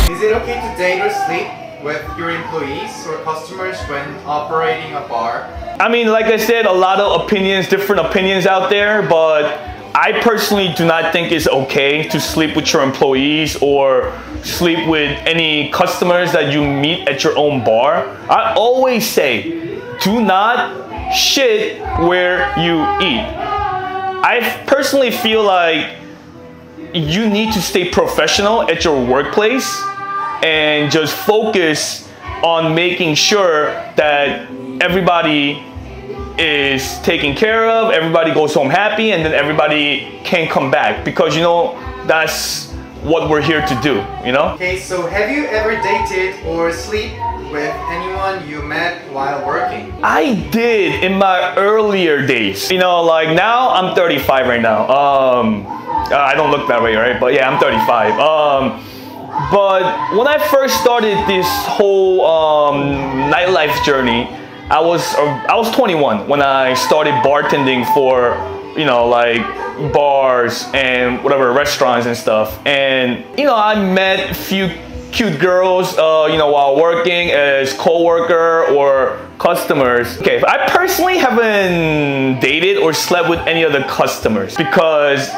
Is it okay to date or sleep with your employees or customers when operating a bar? I mean, like I said, a lot of opinions, different opinions out there, but I personally do not think it's okay to sleep with your employees or sleep with any customers that you meet at your own bar. I always say, do not shit where you eat. I personally feel like you need to stay professional at your workplace and just focus on making sure that everybody is taken care of, everybody goes home happy, and then everybody can come back, because that's what we're here to do, Okay, so have you ever dated or sleep with anyone you met while working? I did in my earlier days. Like now I'm 35 right now. I don't look that way, right? But yeah, I'm 35. But when I first started this whole nightlife journey, I was 21 when I started bartending for like bars and whatever restaurants and stuff. And I met a few cute girls while working as co-worker or customers. Okay, I personally haven't dated or slept with any other customers because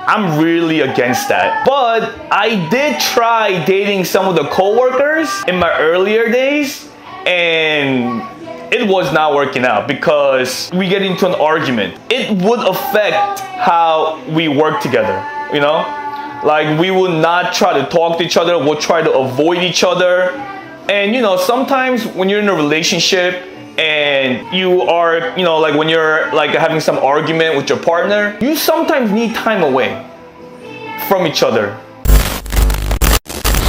I'm really against that. But I did try dating some of the co-workers in my earlier days, and it was not working out because we get into an argument. It would affect how we work together, Like we would not try to talk to each other, we'll try to avoid each other. And sometimes when you're in a relationship and you are, like when you're like having some argument with your partner, you sometimes need time away from each other.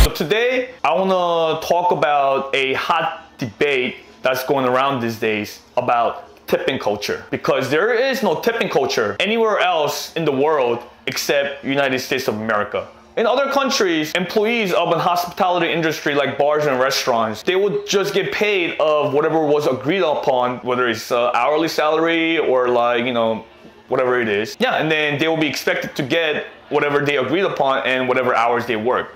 So today, I want to talk about a hot debate that's going around these days about tipping culture, because there is no tipping culture anywhere else in the world except United States of America. In other countries, employees of an hospitality industry like bars and restaurants, they would just get paid of whatever was agreed upon, whether it's hourly salary or like, whatever it is. Yeah, and then they will be expected to get whatever they agreed upon and whatever hours they work.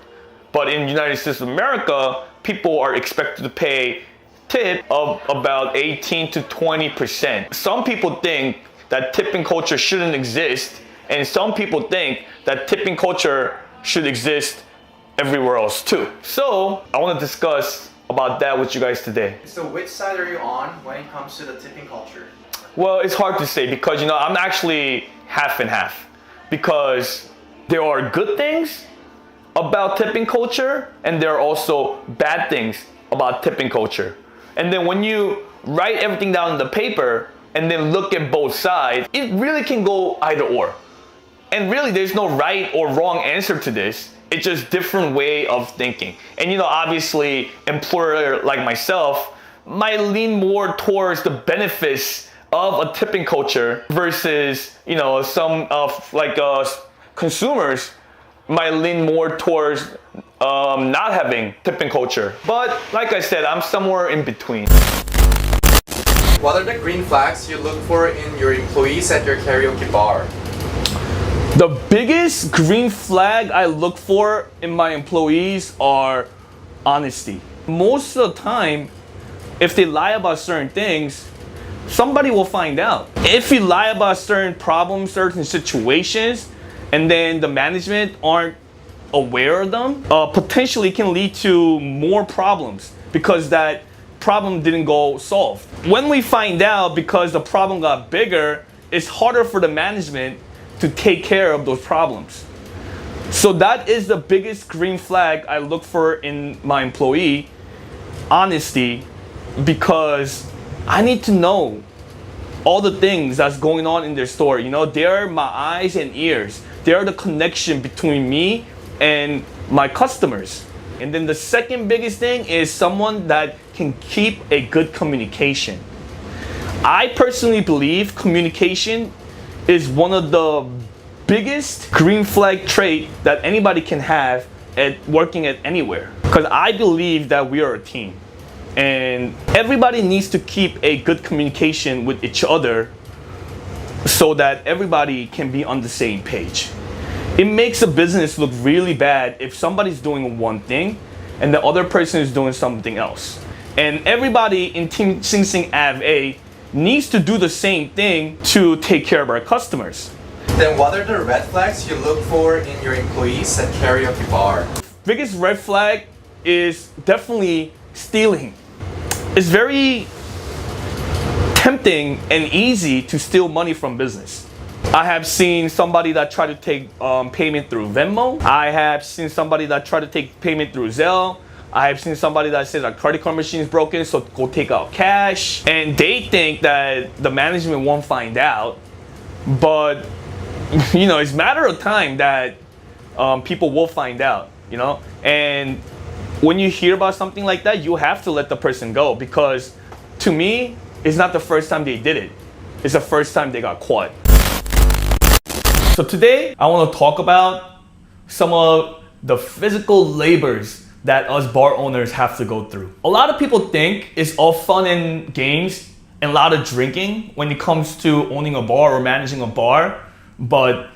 But in United States of America, people are expected to pay tip of about 18 to 20%. Some people think that tipping culture shouldn't exist, and some people think that tipping culture should exist everywhere else too. So I want to discuss about that with you guys today. So which side are you on when it comes to the tipping culture? Well, it's hard to say because I'm actually half and half, because there are good things about tipping culture and there are also bad things about tipping culture. And then when you write everything down on the paper and then look at both sides, it really can go either or. And really there's no right or wrong answer to this. It's just different way of thinking. And obviously employer like myself might lean more towards the benefits of a tipping culture versus, some of like consumers might lean more towards not having tipping culture. But like I said, I'm somewhere in between. What are the green flags you look for in your employees at your karaoke bar? The biggest green flag I look for in my employees are honesty. Most of the time, if they lie about certain things, somebody will find out. If you lie about certain problems, certain situations, and then the management aren't aware of them, potentially can lead to more problems because that problem didn't go solved. When we find out because the problem got bigger, it's harder for the management to take care of those problems. So that is the biggest green flag I look for in my employee, honesty, because I need to know all the things that's going on in their store. They're my eyes and ears. They're the connection between me and my customers. And then the second biggest thing is someone that can keep a good communication. I personally believe communication is one of the biggest green flag trait that anybody can have at working at anywhere. Because I believe that we are a team. And everybody needs to keep a good communication with each other so that everybody can be on the same page. It makes a business look really bad if somebody's doing one thing and the other person is doing something else. And everybody in Team Sing Sing Av A needs to do the same thing to take care of our customers. Then what are the red flags you look for in your employees at karaoke bar? Biggest red flag is definitely stealing. It's very tempting and easy to steal money from business. I have seen somebody that tried to take payment through Venmo. I have seen somebody that tried to take payment through Zelle. I have seen somebody that says our credit card machine is broken, so go take out cash. And they think that the management won't find out. But, you know, it's a matter of time that people will find out, you know? And when you hear about something like that, you have to let the person go, because to me, it's not the first time they did it. It's the first time they got caught. So today, I want to talk about some of the physical labors that us bar owners have to go through. A lot of people think it's all fun and games and a lot of drinking when it comes to owning a bar or managing a bar, but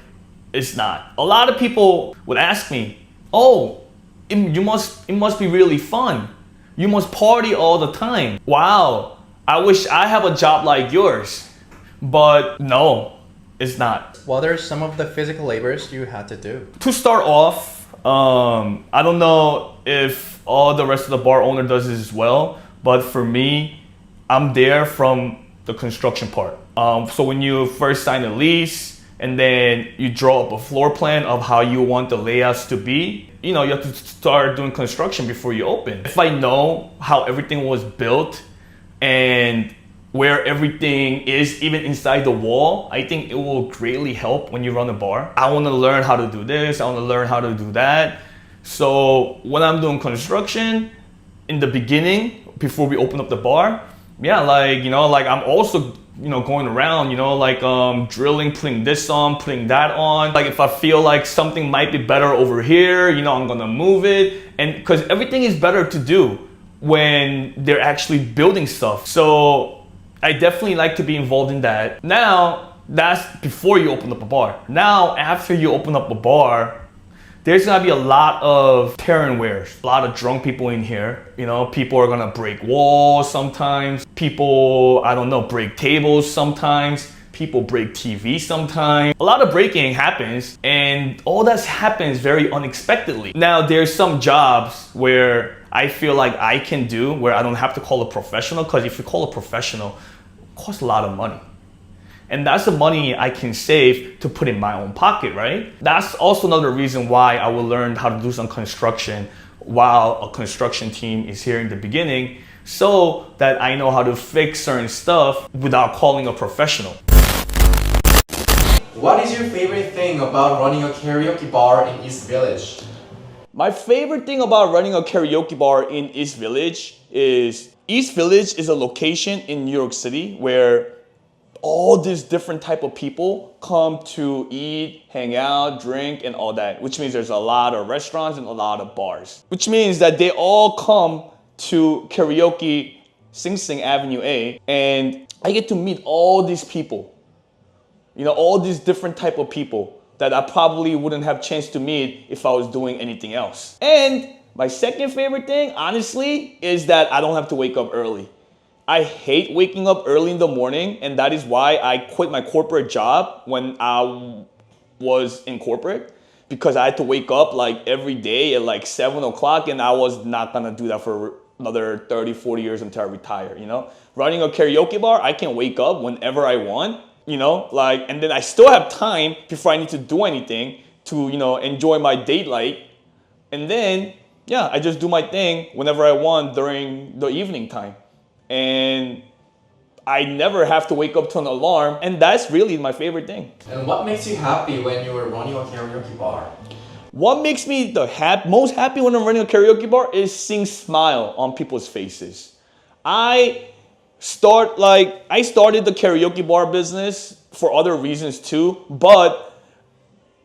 it's not. A lot of people would ask me, oh, it must be really fun. You must party all the time. Wow, I wish I have a job like yours. But no, it's not. What are some of the physical labors you had to do? To start off, I don't know if all the rest of the bar owner does this as well, but for me, I'm there from the construction part. So when you first sign a lease and then you draw up a floor plan of how you want the layouts to be, you know, you have to start doing construction before you open. If I know how everything was built and where everything is, even inside the wall, I think it will greatly help when you run a bar. I want to learn how to do this, I want to learn how to do that. So when I'm doing construction, in the beginning, before we open up the bar, yeah, like, you know, like I'm also, you know, going around, you know, like drilling, putting this on, putting that on. Like if I feel like something might be better over here, you know, I'm gonna move it. And because everything is better to do when they're actually building stuff. So I definitely like to be involved in that. Now, that's before you open up a bar. Now, after you open up a bar, there's gonna be a lot of tear and wears, a lot of drunk people in here. You know, people are gonna break walls sometimes. People, I don't know, break tables sometimes. People break TV sometimes. A lot of breaking happens, and all that happens very unexpectedly. Now, there's some jobs where I feel like I can do where I don't have to call a professional, because if you call a professional, it costs a lot of money. And that's the money I can save to put in my own pocket, right? That's also another reason why I will learn how to do some construction while a construction team is here in the beginning, so that I know how to fix certain stuff without calling a professional. What is your favorite thing about running a karaoke bar in East Village? My favorite thing about running a karaoke bar in East Village is a location in New York City where all these different type of people come to eat, hang out, drink, and all that, which means there's a lot of restaurants and a lot of bars, which means that they all come to karaoke Sing Sing Avenue A, and I get to meet all these people, you know, all these different type of people that I probably wouldn't have chance to meet if I was doing anything else. And my second favorite thing, honestly, is that I don't have to wake up early. I hate waking up early in the morning, and that is why I quit my corporate job when I was in corporate, because I had to wake up like every day at like 7 o'clock, and I was not gonna do that for another 30, 40 years until I retire, you know? Running a karaoke bar, I can wake up whenever I want, you know, like, and then I still have time before I need to do anything to, you know, enjoy my daylight. And then, yeah, I just do my thing whenever I want during the evening time. And I never have to wake up to an alarm, and that's really my favorite thing. And what makes you happy when you are running a karaoke bar? What makes me the most happy when I'm running a karaoke bar is seeing smile on people's faces. I started the karaoke bar business for other reasons too, but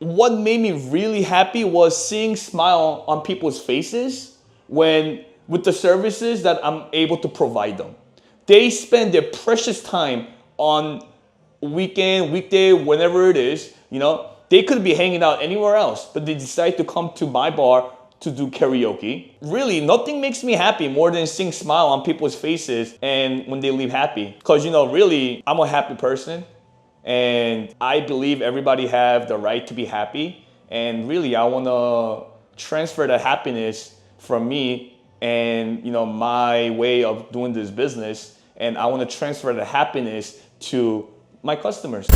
what made me really happy was seeing smile on people's faces with the services that I'm able to provide them. They spend their precious time on weekend, weekday, whenever it is, you know. They could be hanging out anywhere else, but they decide to come to my bar to do karaoke. Really, nothing makes me happy more than seeing smile on people's faces and when they leave happy. Because, really, I'm a happy person. And I believe everybody have the right to be happy. And really, I want to transfer the happiness from me and, my way of doing this business. And I want to transfer the happiness to my customers.